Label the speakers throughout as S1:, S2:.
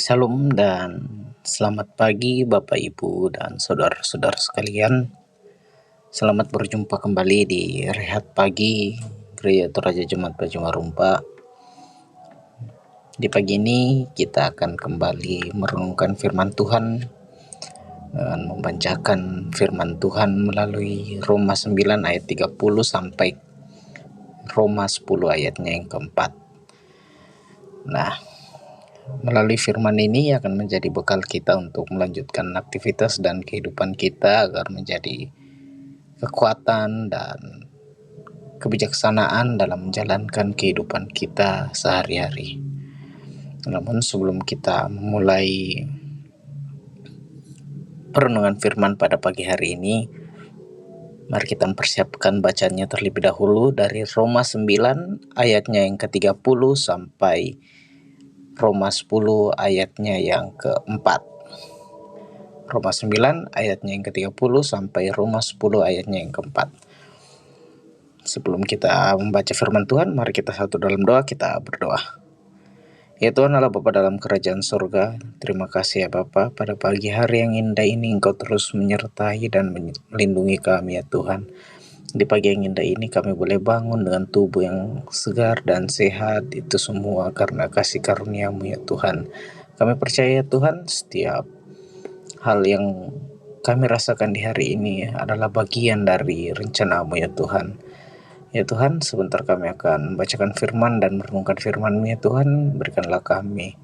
S1: Shalom dan selamat pagi Bapak Ibu dan saudara-saudara sekalian. Selamat berjumpa kembali di Rehat Pagi Gereja Toraja Jemaat Bajuma Rumpa. Di pagi ini kita akan kembali merenungkan firman Tuhan dan membacakan firman Tuhan melalui Roma 9 ayat 30 sampai Roma 10 ayatnya yang keempat. Nah, melalui firman ini akan menjadi bekal kita untuk melanjutkan aktivitas dan kehidupan kita agar menjadi kekuatan dan kebijaksanaan dalam menjalankan kehidupan kita sehari-hari. Namun sebelum kita memulai perenungan firman pada pagi hari ini, mari kita mempersiapkan bacanya terlebih dahulu dari Roma 9 ayatnya yang ke-30 sampai Roma 10 ayatnya yang keempat. Roma 9 ayatnya yang ke-30 sampai Roma 10 ayatnya yang keempat. Sebelum kita membaca firman Tuhan, mari kita satu dalam doa, kita berdoa. Ya Tuhan Allah Bapa dalam kerajaan surga, terima kasih ya Bapa, pada pagi hari yang indah ini Engkau terus menyertai dan melindungi kami ya Tuhan. Di pagi yang indah ini kami boleh bangun dengan tubuh yang segar dan sehat, itu semua karena kasih karunia-Mu ya Tuhan. Kami percaya Tuhan, setiap hal yang kami rasakan di hari ini adalah bagian dari rencana-Mu ya Tuhan. Ya Tuhan, sebentar kami akan membacakan firman dan merenungkan firman-Mu ya Tuhan. Berikanlah kami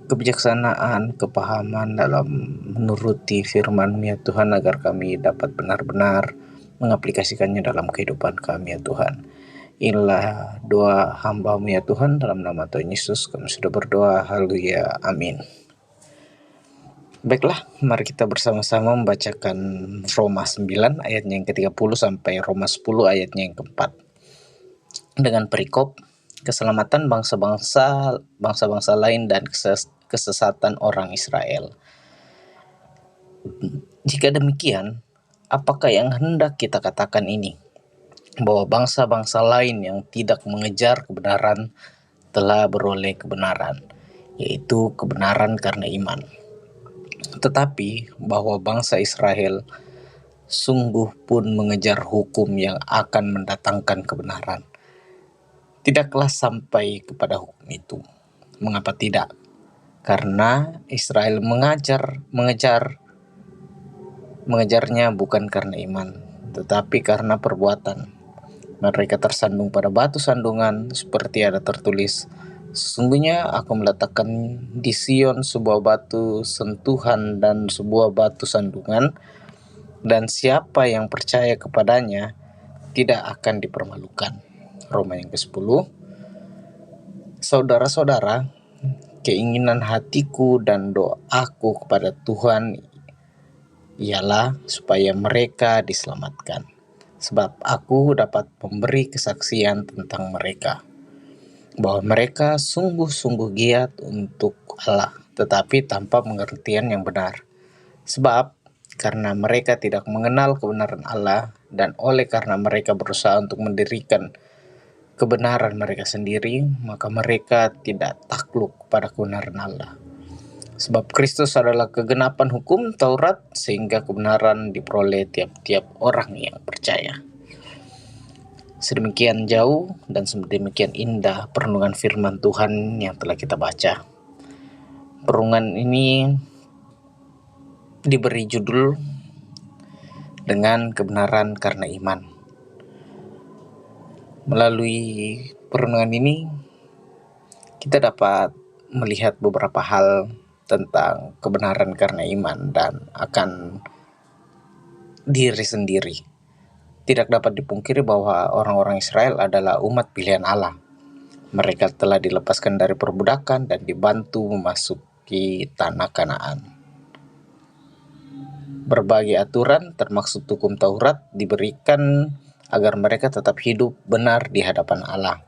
S1: kebijaksanaan, kepahaman dalam menuruti firman-Mu ya Tuhan, agar kami dapat benar-benar mengaplikasikannya dalam kehidupan kami ya Tuhan. Inilah doa hamba-Mu ya Tuhan, dalam nama Tuhan Yesus kami sudah berdoa, haleluya, amin. Baiklah, mari kita bersama-sama membacakan Roma 9 ayatnya yang ke-30 sampai Roma 10 ayatnya yang keempat. Dengan perikop keselamatan bangsa-bangsa lain dan kesesatan orang Israel. Jika demikian, apakah yang hendak kita katakan ini? Bahwa bangsa-bangsa lain yang tidak mengejar kebenaran telah beroleh kebenaran, yaitu kebenaran karena iman. Tetapi bahwa bangsa Israel sungguh pun mengejar hukum yang akan mendatangkan kebenaran, tidaklah sampai kepada hukum itu. Mengapa tidak? Karena Israel mengejarnya bukan karena iman, tetapi karena perbuatan. Mereka tersandung pada batu sandungan, seperti ada tertulis, sesungguhnya aku meletakkan di Sion sebuah batu sentuhan dan sebuah batu sandungan, dan siapa yang percaya kepadanya tidak akan dipermalukan. Roma yang ke-10. Saudara-saudara, keinginan hatiku dan doaku kepada Tuhan ialah supaya mereka diselamatkan, sebab aku dapat memberi kesaksian tentang mereka, bahwa mereka sungguh-sungguh giat untuk Allah, tetapi tanpa pengertian yang benar. Sebab karena mereka tidak mengenal kebenaran Allah, dan oleh karena mereka berusaha untuk mendirikan kebenaran mereka sendiri, maka mereka tidak takluk pada kebenaran Allah. Sebab Kristus adalah kegenapan hukum Taurat, sehingga kebenaran diperoleh tiap-tiap orang yang percaya. Sedemikian jauh dan sedemikian indah perenungan firman Tuhan yang telah kita baca. Perenungan ini diberi judul dengan kebenaran karena iman. Melalui perenungan ini kita dapat melihat beberapa hal tentang kebenaran karena iman dan akan diri sendiri. Tidak dapat dipungkiri bahwa orang-orang Israel adalah umat pilihan Allah. Mereka telah dilepaskan dari perbudakan dan dibantu memasuki tanah Kanaan. Berbagai aturan termaksud hukum Taurat diberikan agar mereka tetap hidup benar di hadapan Allah.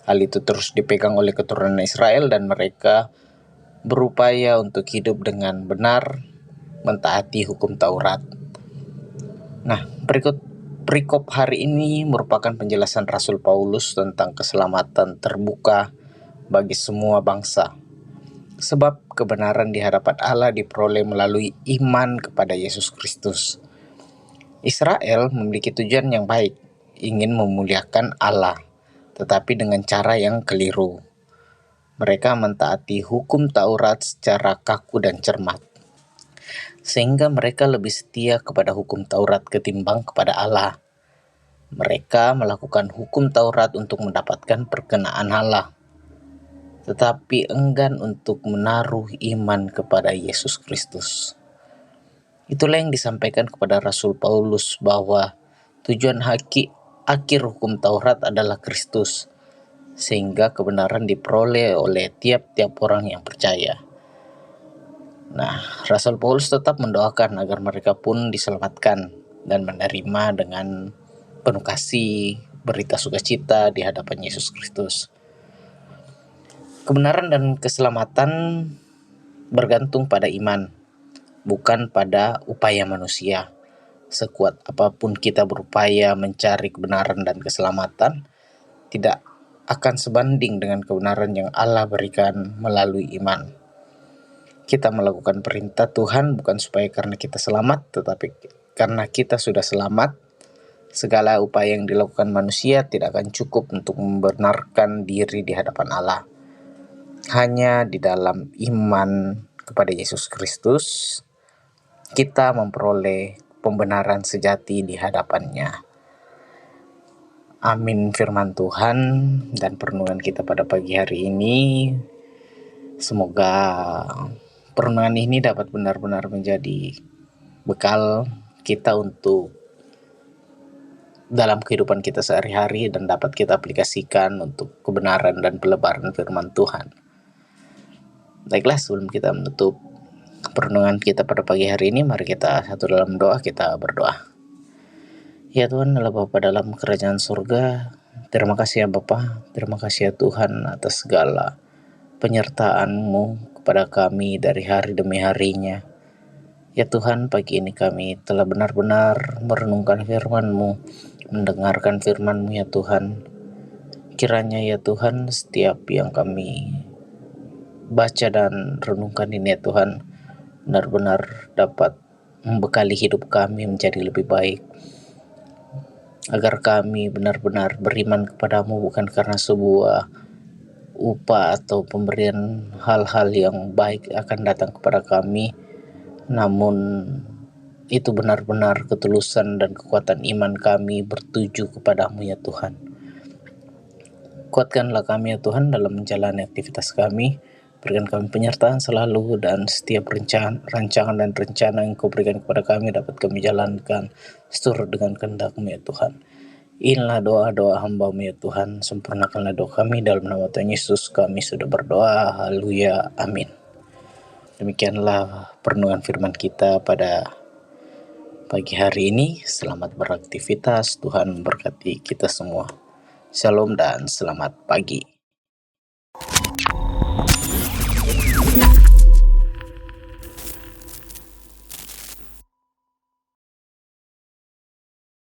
S1: Hal itu terus dipegang oleh keturunan Israel dan mereka berupaya untuk hidup dengan benar, mentaati hukum Taurat. Nah, perikop hari ini merupakan penjelasan Rasul Paulus tentang keselamatan terbuka bagi semua bangsa. Sebab kebenaran di hadapan Allah diperoleh melalui iman kepada Yesus Kristus. Israel memiliki tujuan yang baik, ingin memuliakan Allah, tetapi dengan cara yang keliru. Mereka mentaati hukum Taurat secara kaku dan cermat, sehingga mereka lebih setia kepada hukum Taurat ketimbang kepada Allah. Mereka melakukan hukum Taurat untuk mendapatkan perkenaan Allah, tetapi enggan untuk menaruh iman kepada Yesus Kristus. Itulah yang disampaikan kepada Rasul Paulus bahwa tujuan akhir hukum Taurat adalah Kristus, sehingga kebenaran diperoleh oleh tiap-tiap orang yang percaya. Nah, Rasul Paulus tetap mendoakan agar mereka pun diselamatkan dan menerima dengan penuh kasih berita sukacita di hadapan Yesus Kristus. Kebenaran dan keselamatan bergantung pada iman, bukan pada upaya manusia. Sekuat apapun kita berupaya mencari kebenaran dan keselamatan, tidak akan sebanding dengan kebenaran yang Allah berikan melalui iman. Kita melakukan perintah Tuhan bukan supaya karena kita selamat, tetapi karena kita sudah selamat. Segala upaya yang dilakukan manusia tidak akan cukup untuk membenarkan diri di hadapan Allah. Hanya di dalam iman kepada Yesus Kristus, kita memperoleh pembenaran sejati di hadapannya. Amin firman Tuhan dan perenungan kita pada pagi hari ini. Semoga perenungan ini dapat benar-benar menjadi bekal kita untuk dalam kehidupan kita sehari-hari dan dapat kita aplikasikan untuk kebenaran dan pelebaran firman Tuhan. Baiklah, sebelum kita menutup perenungan kita pada pagi hari ini, mari kita satu dalam doa, kita berdoa. Ya Tuhan, Allah Bapa dalam kerajaan surga, terima kasih ya Bapa, terima kasih ya Tuhan atas segala penyertaan-Mu kepada kami dari hari demi harinya. Ya Tuhan, pagi ini kami telah benar-benar merenungkan firman-Mu, mendengarkan firman-Mu ya Tuhan. Kiranya ya Tuhan, setiap yang kami baca dan renungkan ini ya Tuhan, benar-benar dapat membekali hidup kami menjadi lebih baik, agar kami benar-benar beriman kepadamu bukan karena sebuah upah atau pemberian hal-hal yang baik akan datang kepada kami, namun itu benar-benar ketulusan dan kekuatan iman kami bertuju kepadamu ya Tuhan. Kuatkanlah kami ya Tuhan dalam menjalani aktivitas kami. Berikan kami penyertaan selalu dan setiap rancangan dan rencana yang Kau berikan kepada kami dapat kami jalankan seturut dengan kehendak-Mu ya Tuhan. Inilah doa-doa hamba-Mu ya Tuhan. Sempurnakanlah doa kami dalam nama Tuhan Yesus kami sudah berdoa. Haleluya. Amin. Demikianlah perenungan firman kita pada pagi hari ini. Selamat beraktivitas. Tuhan memberkati kita semua. Shalom dan selamat pagi.